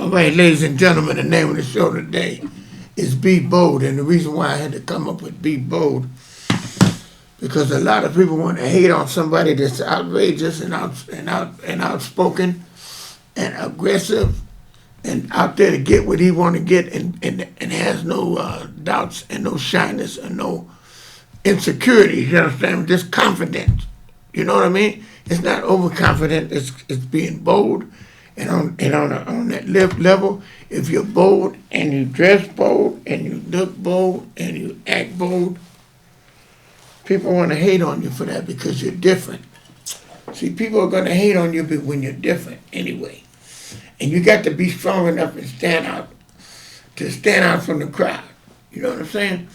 All right, ladies and gentlemen, the name of the show today is Be Bold. And the reason why I had to come up with Be Bold, because a lot of people want to hate on somebody that's outrageous and outspoken and aggressive and out there to get what he want to get and has no doubts and no shyness and no insecurities, you understand? Just confidence. You know what I mean? It's not overconfident, it's being bold. And on that level, if you're bold and you dress bold and you look bold and you act bold, people want to hate on you for that because you're different. See, people are going to hate on you when you're different anyway. And you got to be strong enough and stand out from the crowd. You know what I'm saying?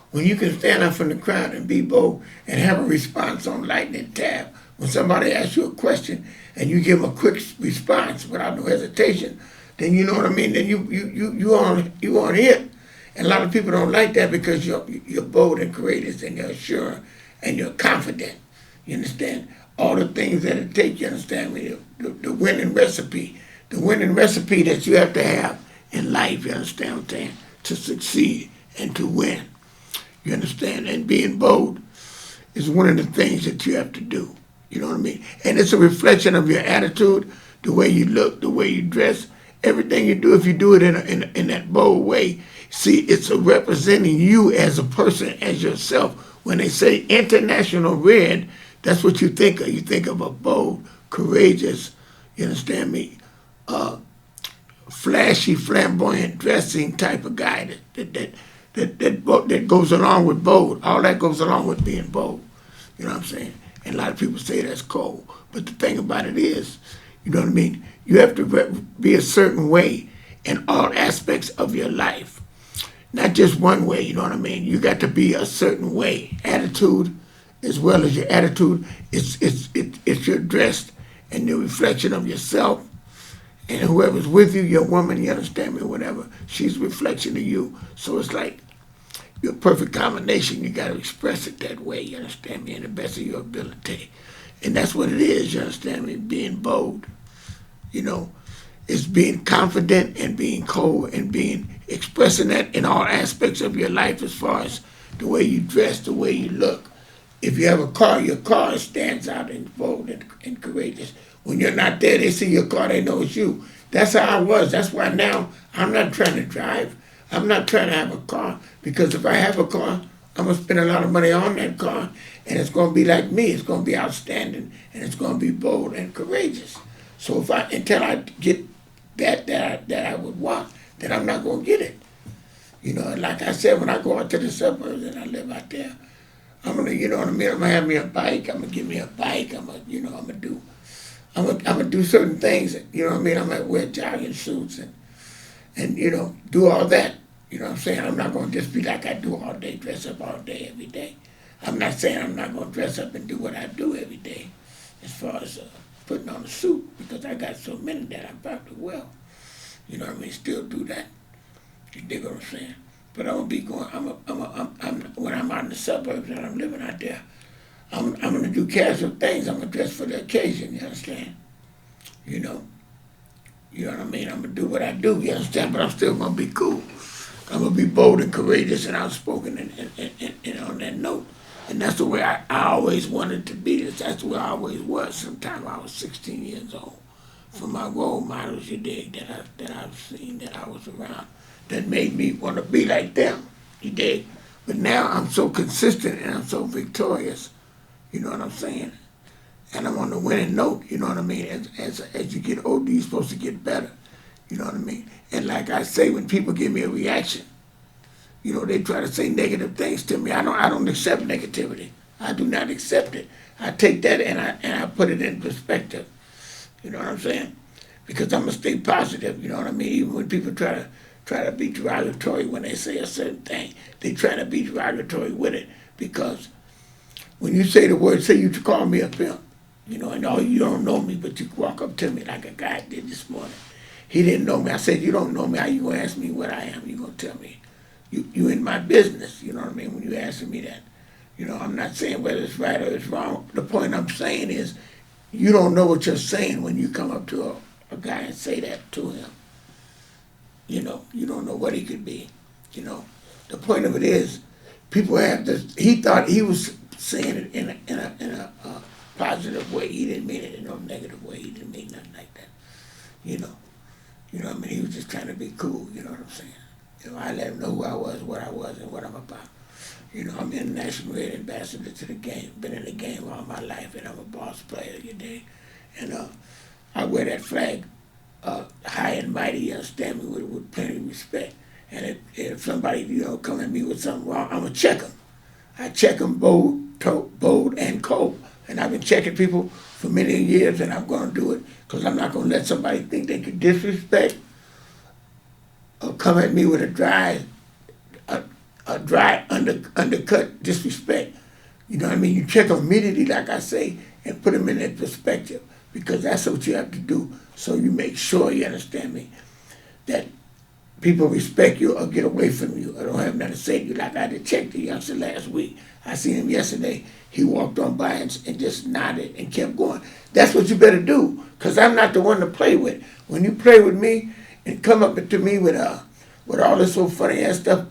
When you can stand out from the crowd and be bold and have a response on lightning tab, when somebody asks you a question and you give them a quick response without no hesitation, then you know what I mean. Then you on it. And a lot of people don't like that because you're bold and courageous and you're sure and you're confident. You understand all the things that it takes. You understand the winning recipe, that you have to have in life. You understand what I'm saying? To succeed and to win. You understand? And being bold is one of the things that you have to do. You know what I mean? And it's a reflection of your attitude, the way you look, the way you dress, everything you do. If you do it in that bold way, see, it's representing you as a person, as yourself. When they say international red, that's what you think of. You think of a bold, courageous, you understand me, flashy, flamboyant dressing type of guy that goes along with bold. All that goes along with being bold. You know what I'm saying? And a lot of people say that's cold. But the thing about it is, you know what I mean? You have to be a certain way in all aspects of your life. Not just one way, you know what I mean? You got to be a certain way. Attitude, as well as your attitude, it's your dress and your reflection of yourself. And whoever's with you, your woman, you understand me, whatever, she's a reflection of you. So it's like you're a perfect combination. You got to express it that way, you understand me, in the best of your ability. And that's what it is, you understand me, being bold. You know, it's being confident and being cold and expressing that in all aspects of your life as far as the way you dress, the way you look. If you have a car, your car stands out and bold and courageous. When you're not there, they see your car, they know it's you. That's how I was. That's why now I'm not trying to drive. I'm not trying to have a car, because if I have a car, I'm going to spend a lot of money on that car, and it's going to be like me. It's going to be outstanding, and it's going to be bold and courageous. So until I get that I would want, then I'm not going to get it. You know, and like I said, when I go out to the suburbs and I live out there, I'm going to, you know what I mean, I'm going to have me a bike. I'm going to get me a bike. I'm going to do certain things, you know what I mean? I'm going to wear jogging suits and you know, do all that. You know what I'm saying? I'm not going to just be like I do all day, dress up all day, every day. I'm not saying I'm not going to dress up and do what I do every day as far as putting on a suit, because I got so many that I probably will. You know what I mean? Still do that. You dig what I'm saying? But I'm going to be going, when I'm out in the suburbs and I'm living out there, I'm going to do casual things. I'm going to dress for the occasion, you understand? You know what I mean? I'm going to do what I do, you understand? But I'm still going to be cool. I'm going to be bold and courageous and outspoken and on that note. And that's the way I always wanted to be. That's the way I always was. Sometime I was 16 years old. From my role models, you dig, that I've seen, that I was around, that made me want to be like them, you dig? But now I'm so consistent and I'm so victorious, you know what I'm saying? And I'm on the winning note, you know what I mean? As you get older, you're supposed to get better, you know what I mean? And like I say, when people give me a reaction, you know, they try to say negative things to me. I don't accept negativity. I do not accept it. I take that and I put it in perspective. You know what I'm saying? Because I'm gonna stay positive, you know what I mean? Even when people try to be derogatory when they say a certain thing, they try to be derogatory with it, because when you say the word, say you call me a pimp, you know, and you don't know me, but you walk up to me like a guy did this morning. He didn't know me. I said, you don't know me. How you gonna ask me what I am? You gonna tell me? You in my business, you know what I mean, when you asking me that. You know, I'm not saying whether it's right or it's wrong. The point I'm saying is, you don't know what you're saying when you come up to a guy and say that to him. you don't know what he could be. You know, the point of it is, people have this. He thought he was saying it in a positive way. He didn't mean it in no negative way. He didn't mean nothing like that. You know, I mean, he was just trying to be cool. You know what I'm saying? I let him know who I was, what I was, and what I'm about. I'm an international red ambassador to the game. Been in the game all my life, and I'm a boss player. You dig? And I wear that flag high and mighty. You understand me? With plenty of respect. And if somebody come at me with something wrong, I'm gonna check them. I check them bold and cold. And I've been checking people for many years, and I'm gonna do it because I'm not gonna let somebody think they can disrespect or come at me with a dry undercut disrespect. You know what I mean? You check them immediately, like I say, and put them in that perspective, because that's what you have to do. So you make sure, you understand me, that people respect you or get away from you or don't have nothing to say to you. Like I had to check the youngster last week. I seen him yesterday. He walked on by and just nodded and kept going. That's what you better do, because I'm not the one to play with. When you play with me and come up to me with all this so funny ass stuff,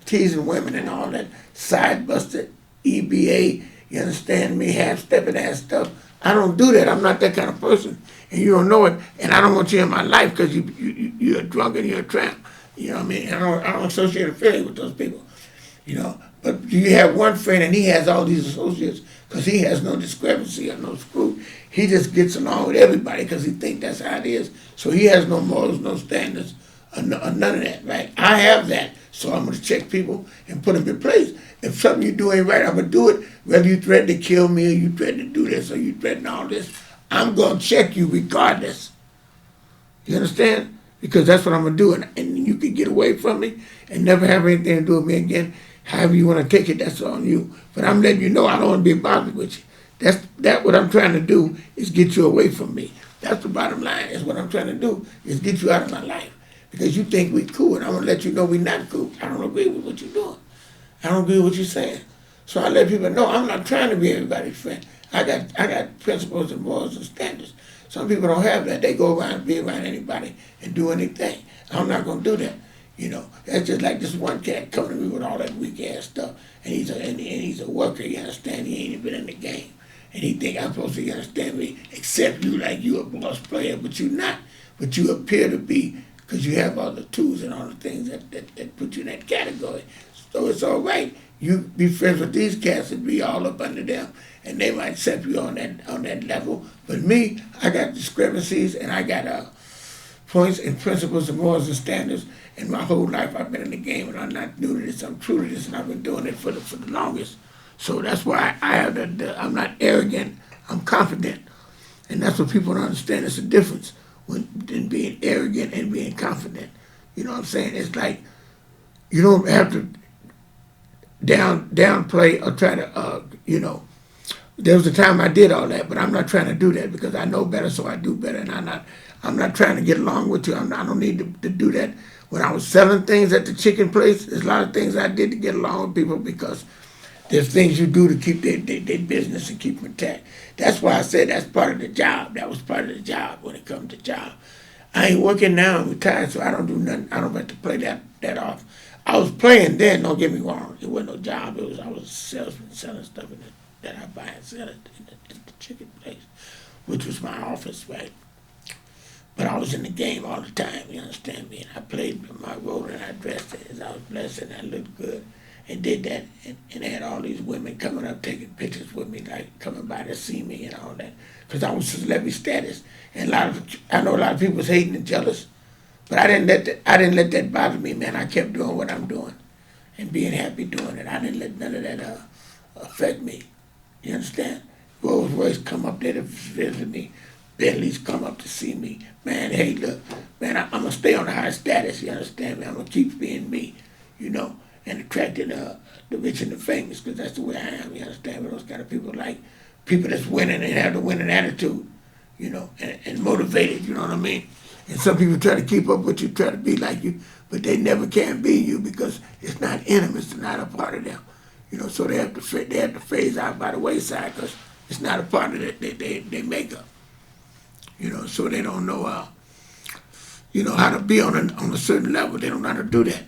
teasing women and all that side busted EBA, you understand me, half-stepping ass stuff, I don't do that. I'm not that kind of person, and you don't know it. And I don't want you in my life because you're a drunk and you're a tramp. You know what I mean? I don't associate a feeling with those people. But you have one friend and he has all these associates because he has no discrepancy or no screw. He just gets along with everybody because he thinks that's how it is. So he has no morals, no standards, or none of that, right? I have that, so I'm going to check people and put them in place. If something you do ain't right, I'm going to do it. Whether you threaten to kill me or you threaten to do this or you threaten all this, I'm going to check you regardless. You understand? Because that's what I'm going to do. And you can get away from me and never have anything to do with me again. However you want to take it, that's on you. But I'm letting you know I don't want to be bothered with you. That's what I'm trying to do, is get you away from me. That's the bottom line. Is what I'm trying to do, is get you out of my life. Because you think we cool, and I'm going to let you know we not cool. I don't agree with what you're doing. I don't agree with what you're saying. So I let people know I'm not trying to be everybody's friend. I got principles and morals and standards. Some people don't have that. They go around and be around anybody and do anything. I'm not going to do that. That's just like this one cat coming to me with all that weak ass stuff, and he's a worker. You understand? He ain't even been in the game, and he think I'm supposed to, you understand me, accept you like you a boss player, but you're not. But you appear to be, because you have all the tools and all the things that put you in that category. So it's all right. You be friends with these cats and be all up under them, and they might accept you on that level. But me, I got discrepancies, and I got points and principles and morals and standards. And my whole life I've been in the game, and I'm not new to this. I'm true to this, and I've been doing it for the longest. So that's why I have I'm not arrogant. I'm confident, and that's what people don't understand. It's a difference in being arrogant and being confident. You know what I'm saying? It's like you don't have to downplay or try to There was a time I did all that, but I'm not trying to do that because I know better, so I do better, and I'm not trying to get along with you. I don't need to do that. When I was selling things at the chicken place, there's a lot of things I did to get along with people because there's things you do to keep their business and keep them intact. That's why I said that's part of the job. That was part of the job when it comes to job. I ain't working now. I'm retired, so I don't do nothing. I don't have to play that off. I was playing then, don't get me wrong. It wasn't no job. I was a salesman selling stuff that I buy and sell at the chicken place, which was my office, right? But I was in the game all the time, you understand me? And I played my role and I dressed it as I was blessed and I looked good and did that. And had all these women coming up taking pictures with me, like coming by to see me and all that. Because I was celebrity status. And I know a lot of people was hating and jealous. But I didn't let that bother me, man. I kept doing what I'm doing and being happy doing it. I didn't let none of that affect me. You understand? Rolls Royce come up there to visit me. Bentleys come up to see me. Man, hey, look, man, I'm going to stay on the high status, you understand me? I'm going to keep being me, and attracting the rich and the famous, because that's the way I am, you understand me? Those kind of people like people that's winning and have the winning attitude, and motivated, you know what I mean? And some people try to keep up with you, try to be like you, but they never can be you because it's not in them, it's not a part of them. So they have to phase out by the wayside because it's not a part of their makeup. So they don't know, how to be on a certain level. They don't know how to do that.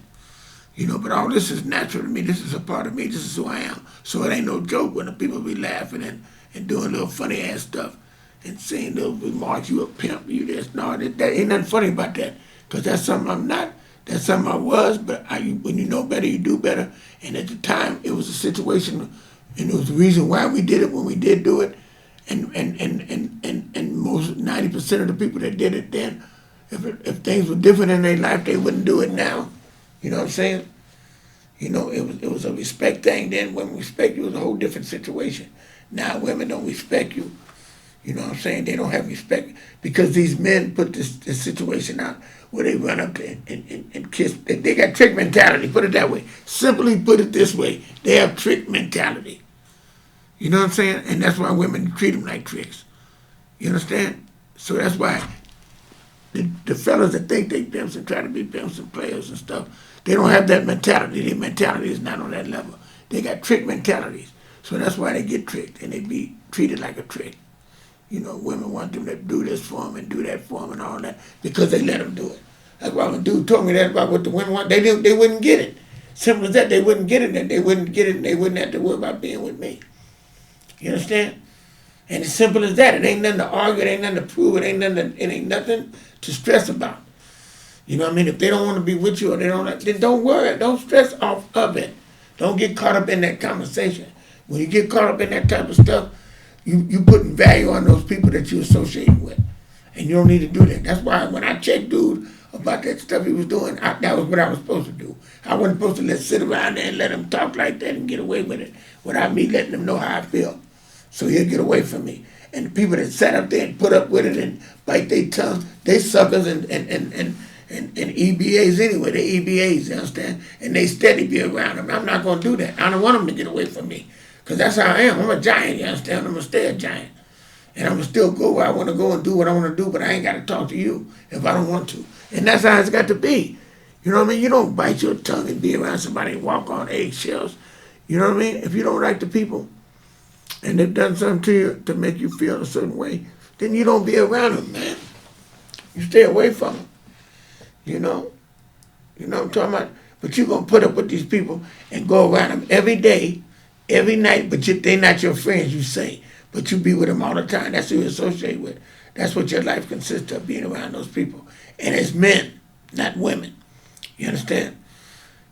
But all this is natural to me. This is a part of me. This is who I am. So it ain't no joke when the people be laughing and doing little funny ass stuff and saying little remarks, you a pimp, you this. No, that ain't nothing funny about that. Because that's something I'm not. That's something I was, but when you know better, you do better. And at the time, it was a situation, and it was the reason why we did it when we did do it. And most 90% of the people that did it then, if things were different in their life, they wouldn't do it now. You know what I'm saying? It was a respect thing then. When we respect you, it was a whole different situation. Now women don't respect you. You know what I'm saying? They don't have respect because these men put this situation out where they run up and kiss. They got trick mentality, put it that way. Simply put it this way, they have trick mentality. You know what I'm saying? And that's why women treat them like tricks. You understand? So that's why the fellas that think they pimps and try to be pimps and players and stuff, they don't have that mentality. Their mentality is not on that level. They got trick mentalities. So that's why they get tricked and they be treated like a trick. Women want them to do this for them and do that for them and all that because they let them do it. That's why when a dude told me that about what the women want, they wouldn't get it. Simple as that, they wouldn't get it and they wouldn't get it and they wouldn't have to worry about being with me. You understand? And it's simple as that. It ain't nothing to argue, it ain't nothing to prove, it ain't nothing to stress about. You know what I mean? If they don't want to be with you or they don't, then don't worry. Don't stress off of it. Don't get caught up in that conversation. When you get caught up in that type of stuff, you putting value on those people that you associate with. And you don't need to do that. That's why when I checked dude about that stuff he was doing, that was what I was supposed to do. I wasn't supposed to let sit around there and let him talk like that and get away with it without me letting him know how I feel. So he'll get away from me. And the people that sat up there and put up with it and bite their tongue, they suckers and EBAs anyway. They EBAs, you understand? And they steady be around them. I'm not going to do that. I don't want them to get away from me. Because that's how I am. I'm a giant, you understand? I'm going to stay a giant. And I'm going to still go where I want to go and do what I want to do, but I ain't got to talk to you if I don't want to. And that's how it's got to be. You know what I mean? You don't bite your tongue and be around somebody and walk on eggshells. You know what I mean? If you don't like the people and they've done something to you to make you feel a certain way, then you don't be around them, man. You stay away from them. You know what I'm talking about? But you're going to put up with these people and go around them every day, every night, but they're not your friends, you say. But you be with them all the time. That's who you associate with. That's what your life consists of, being around those people. And it's men, not women. You understand?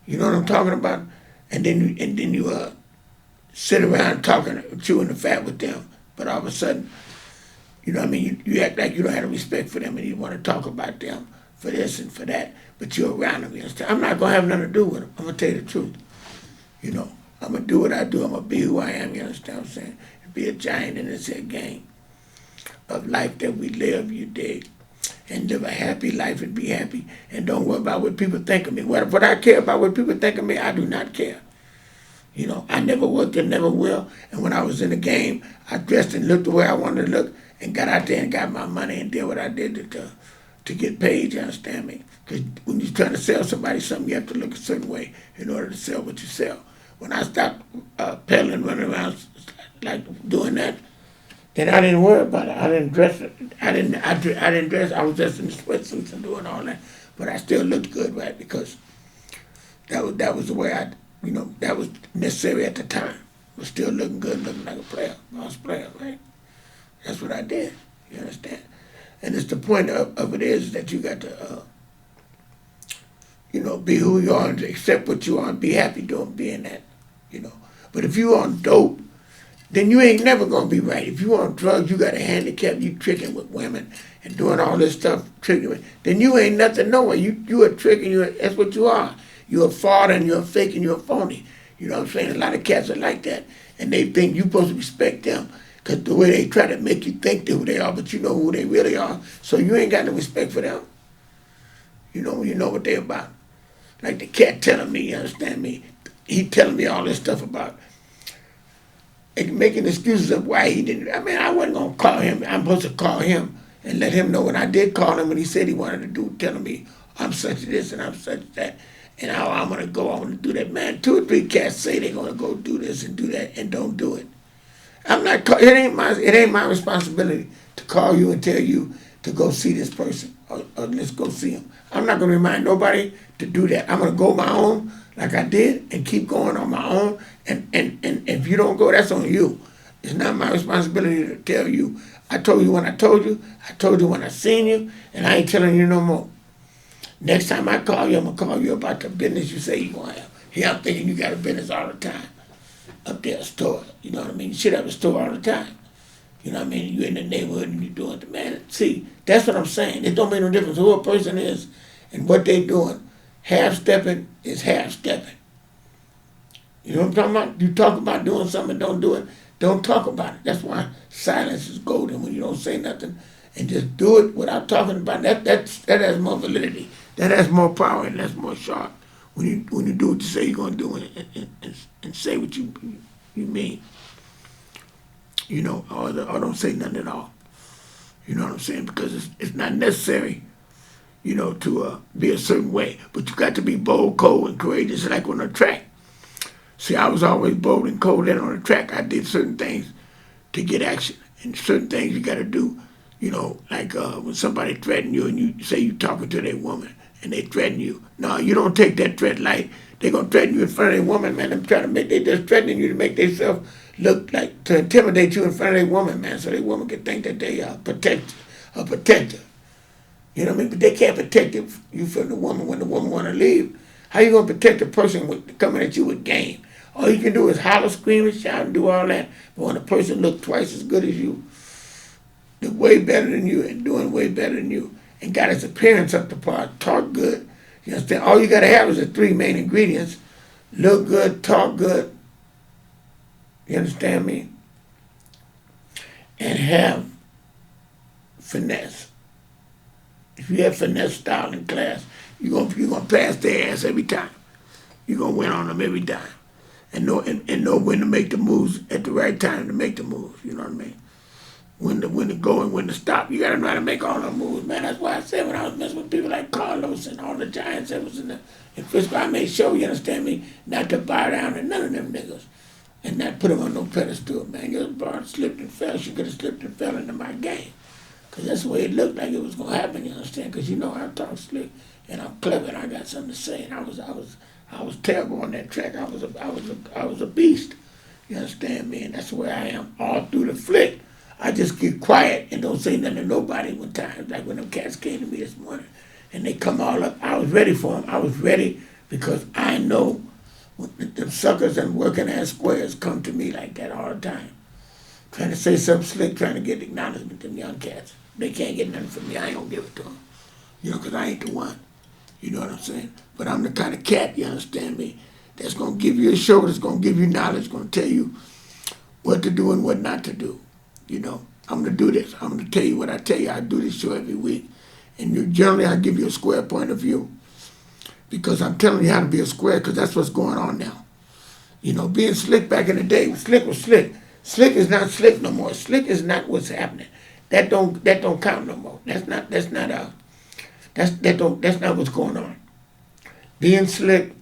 You know what I'm talking about? And then you sit around talking, chewing the fat with them. But all of a sudden, you know what I mean? You act like you don't have respect for them and you want to talk about them for this and for that. But you're around them, you understand? I'm not going to have nothing to do with them. I'm going to tell you the truth. I'm going to do what I do. I'm going to be who I am, you understand what I'm saying? Be a giant in this game of life that we live, you dig? And live a happy life and be happy. And don't worry about what people think of me. What I care about what people think of me, I do not care. I never worked and never will. And when I was in the game, I dressed and looked the way I wanted to look and got out there and got my money and did what I did to get paid, you understand me? Because when you're trying to sell somebody something, you have to look a certain way in order to sell what you sell. When I stopped peddling, running around like doing that, then I didn't worry about it. I didn't dress. I didn't dress. I was just in the sweatsuits and doing all that, but I still looked good, right? Because that was the way that was necessary at the time. Was still looking good, looking like a player, boss player, right? That's what I did. You understand? And it's the point of it is that you got to, be who you are and accept what you are and be happy being that, But if you on dope, then you ain't never going to be right. If you on drugs, you got a handicap, you tricking with women and doing all this stuff, tricking with, then you ain't nothing nowhere. You a trick and that's what you are. You're a fraud and you're a fake and you're a phony. You know what I'm saying? A lot of cats are like that. And they think you're supposed to respect them because the way they try to make you think who they are, but you know who they really are. So you ain't got no respect for them. You know what they're about. Like the cat telling me, you understand me? He telling me all this stuff about making excuses of why he didn't. I mean, I wasn't going to call him. I'm supposed to call him and let him know when I did call him when he said he wanted to do, telling me I'm such this and I'm such that. And how I'm going to go, I'm going to do that. Man, 2 or 3 cats say they're going to go do this and do that and don't do it. I'm not, it ain't my responsibility to call you and tell you to go see this person. or let's go see him. I'm not going to remind nobody to do that. I'm going to go my own like I did and keep going on my own. And if you don't go, that's on you. It's not my responsibility to tell you. I told you when I told you when I seen you, and I ain't telling you no more. Next time I call you, I'm going to call you about the business you say you going to have. Here I'm thinking you got a business all the time. Up there, a store. You know what I mean? You should have a store all the time. You know what I mean? You're in the neighborhood and you're doing it. Man, see, that's what I'm saying. It don't make no difference who a person is and what they doing. Half-stepping is half-stepping. You know what I'm talking about? You talk about doing something, don't do it. Don't talk about it. That's why silence is golden, when you don't say nothing and just do it without talking about it. That has more validity. That has more power and that's more sharp. When you do what you say you're going to do and say what you mean. You know, or don't say nothing at all. You know what I'm saying? Because it's not necessary, you know, to be a certain way. But you got to be bold, cold, and courageous like on the track. See, I was always bold and cold, and on the track I did certain things to get action. And certain things you got to do, you know, like when somebody threaten you and you say you talking to their woman and they threaten you. No, you don't take that threat light. They're going to threaten you in front of their woman, man. They just threatening you to make themselves look like, to intimidate you in front of their woman, man, so their woman can think that they are a protector. You know what I mean? But they can't protect you from the woman when the woman want to leave. How you going to protect a person coming at you with game? All you can do is holler, scream, and shout, and do all that. But when a person look twice as good as you, they're way better than you and doing way better than you, and got his appearance up to par, talk good. You understand? All you got to have is the three main ingredients: look good, talk good. You understand me? And have finesse. If you have finesse, style, and class, you're gonna pass their ass every time. You're gonna win on them every time, and know when to make the moves at the right time to make the moves. You know what I mean? When to go and when to stop. You gotta know how to make all the moves, man. That's why I said when I was messing with people like Carlos and all the giants that was in Frisco, I made sure, you understand me, not to bow down to none of them niggas. And not put them on no pedestal, man. Your bar slipped and fell. She could have slipped and fell into my game. Because that's the way it looked like it was going to happen, you understand? Because you know I talk slick and I'm clever and I got something to say. And I was terrible on that track. I was a beast. You understand me? And that's the way I am all through the flick. I just get quiet and don't say nothing to nobody one time. Like when them cats came to me this morning and they come all up. I was ready for them. I was ready because I know them suckers and working ass squares come to me like that all the time. Trying to say something slick, trying to get acknowledgement, them young cats. They can't get nothing from me. I ain't gonna give it to them. You know, because I ain't the one. You know what I'm saying? But I'm the kind of cat, you understand me, that's gonna give you a show, that's gonna give you knowledge, gonna tell you what to do and what not to do. You know, I'm gonna do this. I'm gonna tell you what I tell you. I do this show every week. And generally I give you a square point of view. Because I'm telling you how to be a square, because that's what's going on now. You know, being slick back in the day, slick was slick. Slick is not slick no more. Slick is not what's happening. That don't count no more. That's not what's going on. Being slick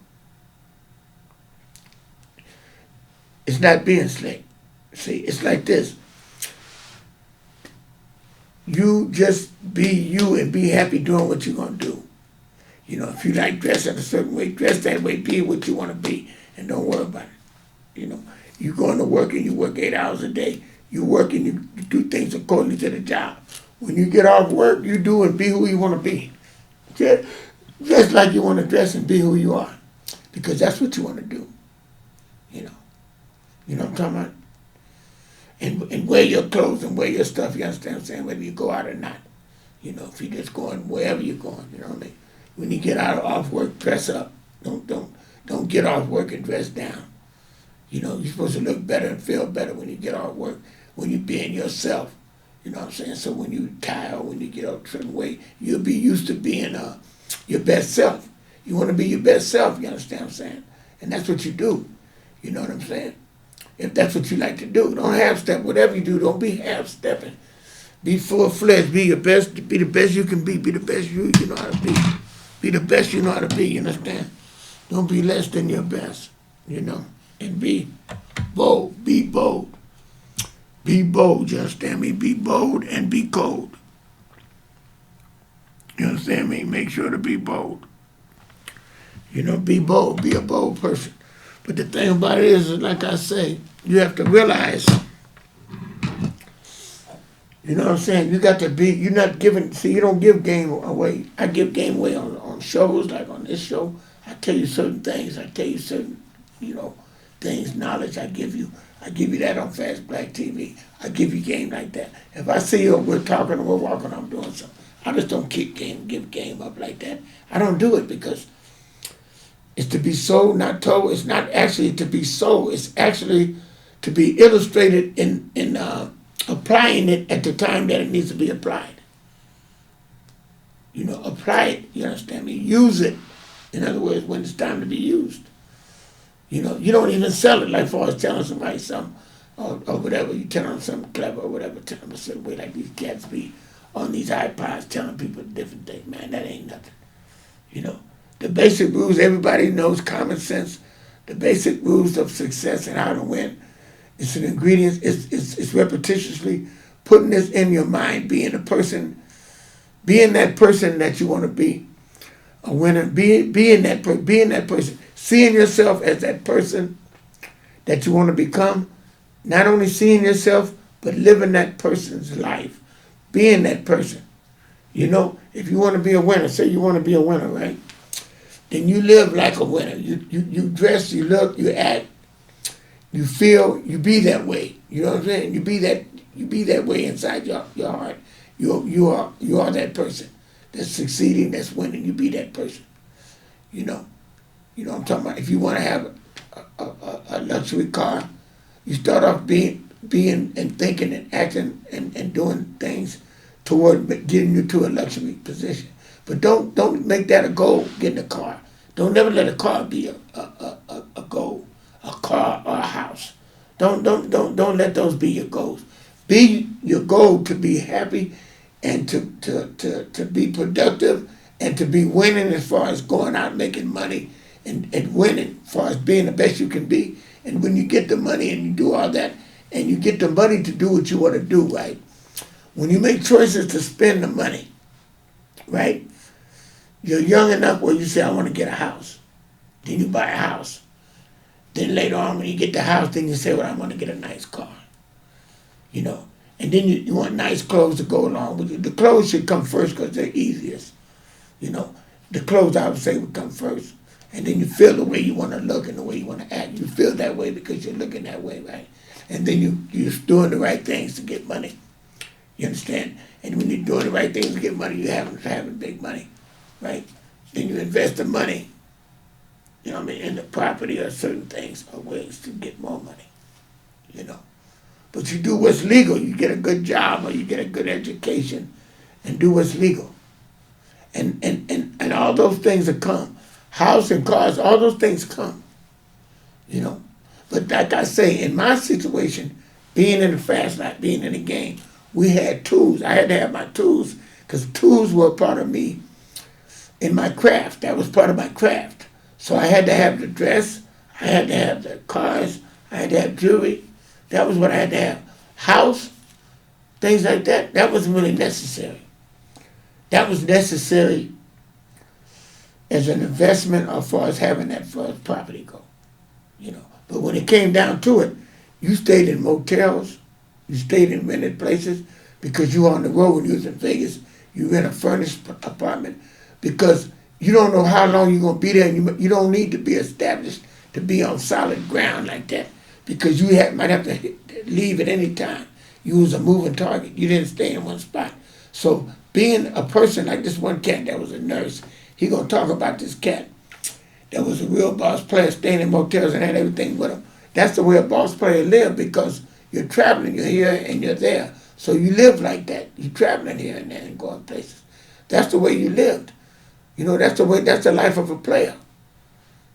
is not being slick. See, it's like this. You just be you and be happy doing what you're gonna do. You know, if you like dressing a certain way, dress that way, be what you want to be, and don't worry about it. You know, you going to work and you work 8 hours a day. You work and you do things according to the job. When you get off work, you do and be who you want to be. Just like you want to dress and be who you are, because that's what you want to do. You know what I'm talking about? And wear your clothes and wear your stuff. You understand what I'm saying? Whether you go out or not. You know, if you're just going wherever you're going, you know what I mean? When you get off work, dress up. Don't get off work and dress down. You know, you're supposed to look better and feel better when you get off work, when you're being yourself. You know what I'm saying? So when you retire, when you get up a certain way, you'll be used to being your best self. You want to be your best self, you understand what I'm saying? And that's what you do. You know what I'm saying? If that's what you like to do, don't half-step. Whatever you do, don't be half-stepping. Be full-fledged. Be your best. Be the best you can be. Be the best you know how to be. Be the best you know how to be, you understand? Don't be less than your best, you know? And be bold. Be bold. Be bold, you understand me? Be bold and be cold. You understand me? Make sure to be bold. Be bold. Be a bold person. But the thing about it is like I say, you have to realize, you know what I'm saying? You got to be, you're not giving, see, you don't give game away. I give game away on shows, like on this show. I tell you certain things. I tell you certain, things, knowledge I give you. I give you that on Fast Black TV. I give you game like that. If I see you, we're talking or we're walking, I'm doing something. I just don't give game up like that. I don't do it because it's to be sold, not told. It's not actually to be sold. It's actually to be illustrated in applying it at the time that it needs to be applied. Apply it, you understand me? Use it. In other words, when it's time to be used. You don't even sell it like far as telling somebody something or whatever. You tell them something clever or whatever, tell them a certain way, like these cats be on these iPods telling people different things. Man, that ain't nothing. The basic rules, everybody knows common sense. The basic rules of success and how to win. It's an ingredient. It's repetitiously putting this in your mind, being that person that you want to be, a winner. Being that person, seeing yourself as that person that you want to become. Not only seeing yourself, but living that person's life, being that person. If you want to be a winner, say you want to be a winner, right? Then you live like a winner. You dress, you look, you act, you feel, you be that way. You know what I'm saying? You be that way inside your heart. You are that person that's succeeding, that's winning. You be that person. I'm talking about. If you want to have a luxury car, you start off being and thinking and acting and doing things toward getting you to a luxury position. But don't make that a goal, getting a car. Don't never let a car be a goal, a car or a house. Don't let those be your goals. Be your goal to be happy and to be productive and to be winning as far as going out and making money and winning as far as being the best you can be. And when you get the money and you do all that and you get the money to do what you want to do, right? When you make choices to spend the money, right? You're young enough where you say, I want to get a house. Then you buy a house. Then later on when you get the house, then you say, well, I want to get a nice car. And then you want nice clothes to go along with it. The clothes should come first because they're easiest. The clothes, I would say, would come first. And then you feel the way you want to look and the way you want to act. You feel that way because you're looking that way, right? And then you're doing the right things to get money. You understand? And when you're doing the right things to get money, you're having big money, right? Then you invest the money, in the property or certain things or ways to get more money, But you do what's legal. You get a good job or you get a good education and do what's legal. And all those things that come. House and cars, all those things come, But like I say, in my situation, being in the fast life, being in the game, we had tools. I had to have my tools because tools were a part of me in my craft. That was part of my craft. So I had to have the dress. I had to have the cars. I had to have jewelry. That was what I had to have. House, things like that, that wasn't really necessary. That was necessary as an investment as far as having that for property go. But when it came down to it, you stayed in motels, you stayed in rented places because you were on the road when you was in Vegas. You rent a furnished apartment because you don't know how long you're going to be there, and you don't need to be established to be on solid ground like that because you might have to leave at any time. You was a moving target. You didn't stay in one spot. So being a person like this one cat that was a nurse, he going to talk about this cat that was a real boss player staying in motels and had everything with him. That's the way a boss player live because you're traveling, you're here and you're there. So you live like that. You're traveling here and there and going places. That's the way you lived. That's the life of a player.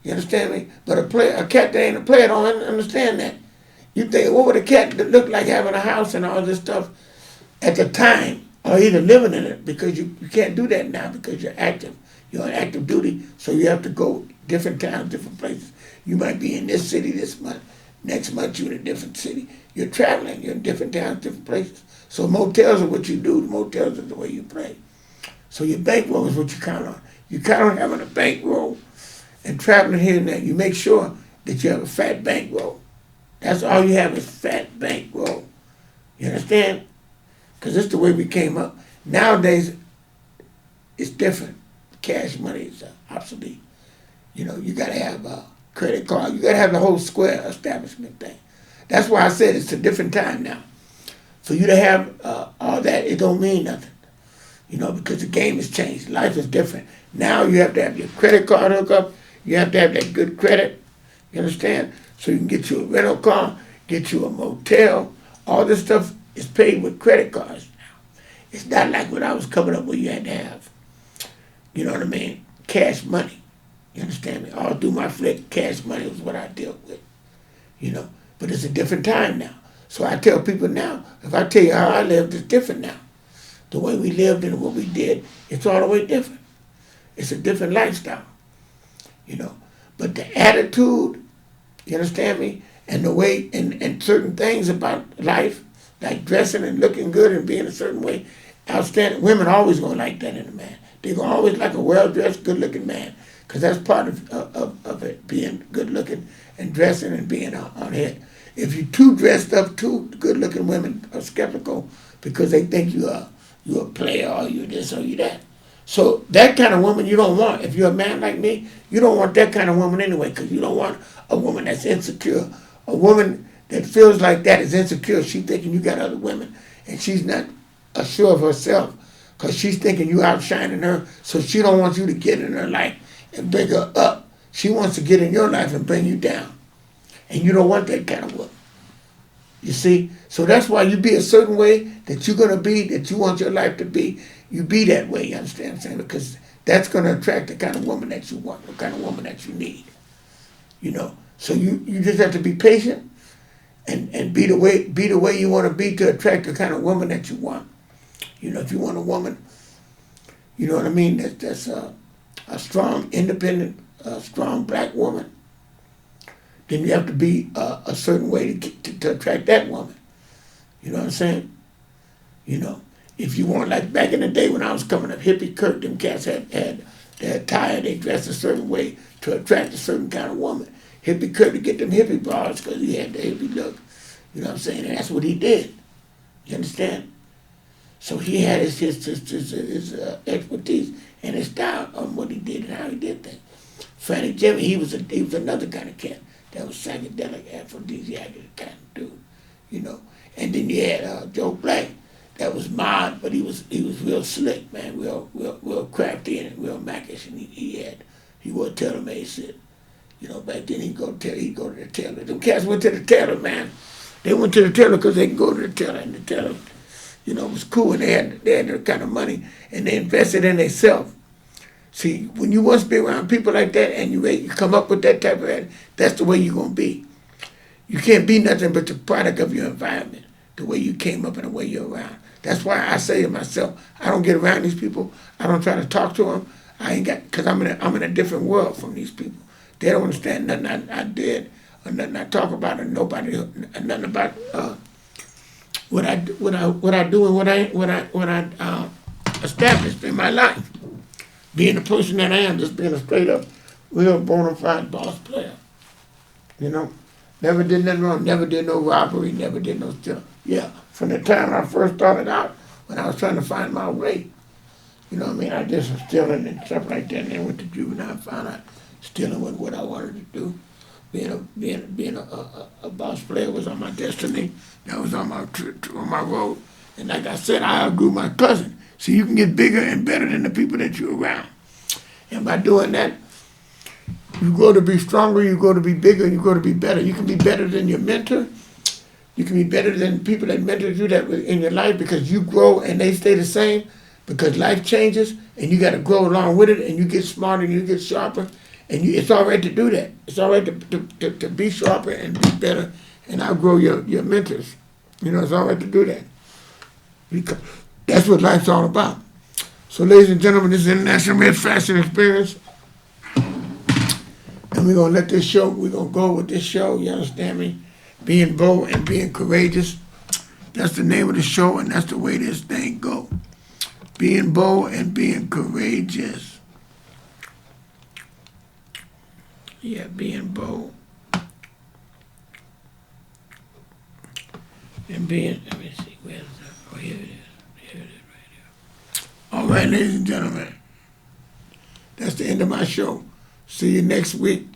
You understand me? But a cat that ain't a player don't understand that. You think, what would a cat look like having a house and all this stuff at the time, or either living in it, because you can't do that now because you're active. You're on active duty, so you have to go different towns, different places. You might be in this city this month. Next month you're in a different city. You're traveling. You're in different towns, different places. So motels are what you do. Motels are the way you play. So your bankroll is what you count on. You count on having a bankroll and traveling here and there. You make sure that you have a fat bankroll. That's all you have is fat bankroll. You understand? Because it's the way we came up. Nowadays, it's different. Cash money is obsolete. You know, you got to have a credit card. You got to have the whole square establishment thing. That's why I said it's a different time now. For you to have all that, it don't mean nothing. You know, because the game has changed. Life is different. Now you have to have your credit card hook up. You have to have that good credit. You understand? So you can get you a rental car, get you a motel. All this stuff is paid with credit cards now. It's not like when I was coming up where you had to have, you know what I mean, cash money. You understand me? All through my flick, cash money was what I dealt with. You know, but it's a different time now. So I tell people now, if I tell you how I lived, it's different now. The way we lived and what we did, it's all the way different. It's a different lifestyle, you know. But the attitude, you understand me, and the way, and certain things about life, like dressing and looking good and being a certain way, outstanding. Women always gonna like that in a man. They're gonna always like a well-dressed, good-looking man, because that's part of it, being good-looking and dressing and being on it. If you're too dressed up, too good-looking, women are skeptical because they think you're a player or you're this or you that. So that kind of woman you don't want. If you're a man like me, you don't want that kind of woman anyway, because you don't want a woman that's insecure. A woman that feels like that is insecure. She's thinking you got other women, and she's not sure of herself because she's thinking you outshining her, so she don't want you to get in her life and bring her up. She wants to get in your life and bring you down, and you don't want that kind of woman. You see? So that's why you be a certain way that you're going to be, that you want your life to be. You be that way, you understand what I'm saying? Because that's going to attract the kind of woman that you want, the kind of woman that you need. You know? So you just have to be patient and be the way you want to be to attract the kind of woman that you want. You know, if you want a woman, you know what I mean, that's a strong, independent, strong black woman, then you have to be a certain way to attract that woman. You know what I'm saying? You know, if you want, like back in the day when I was coming up, Hippie Kirk, them cats had their attire, they dressed a certain way to attract a certain kind of woman. Hippie Kirk to get them hippie bars because he had the hippie look. You know what I'm saying? And that's what he did. You understand? So he had his expertise and his style on what he did and how he did things. Frank Jimmy, he was another kind of cat. That was psychedelic, aphrodisiac kind of dude, you know. And then you had Joe Black, that was mod, but he was real slick, man, real crafty and real Macish, and he wore tailor-made shit. You know, back then he'd go to the tailor. Them cats went to the tailor, man. They went to the tailor because they could go to the tailor, and the tailor, you know, was cool, and they had their kind of money, and they invested in themselves. See, when you want to be around people like that and you come up with that type of attitude, that's the way you're going to be. You can't be nothing but the product of your environment, the way you came up and the way you're around. That's why I say to myself, I don't get around these people. I don't try to talk to them. Because I'm in a different world from these people. They don't understand nothing I did or nothing I talk about or nothing about what I do and what I established in my life. Being the person that I am, just being a straight up, real bona fide boss player. You know, never did nothing wrong, never did no robbery, never did no stealing. Yeah, from the time I first started out, when I was trying to find my way, you know what I mean, I did some stealing and stuff like that, and then went to juvenile, found out stealing was what I wanted to do. Being a boss player was on my destiny. That was on my road. And like I said, I outgrew my cousin. So you can get bigger and better than the people that you're around. And by doing that, you grow to be stronger, you grow to be bigger, you grow to be better. You can be better than your mentor. You can be better than people that mentored you that in your life because you grow and they stay the same because life changes and you got to grow along with it and you get smarter and you get sharper. And it's all right to do that. It's all right to be sharper and be better and outgrow your mentors. You know, it's all right to do that. Because that's what life's all about. So, ladies and gentlemen, this is International Red Fashion Experience. And we're going to let this show, we're going to go with this show, you understand me? Being bold and being courageous. That's the name of the show, and that's the way this thing go. Being bold and being courageous. Yeah, being bold. And being, let me see, where's that? Oh, here it is. Here it is right here. All right, ladies and gentlemen. That's the end of my show. See you next week.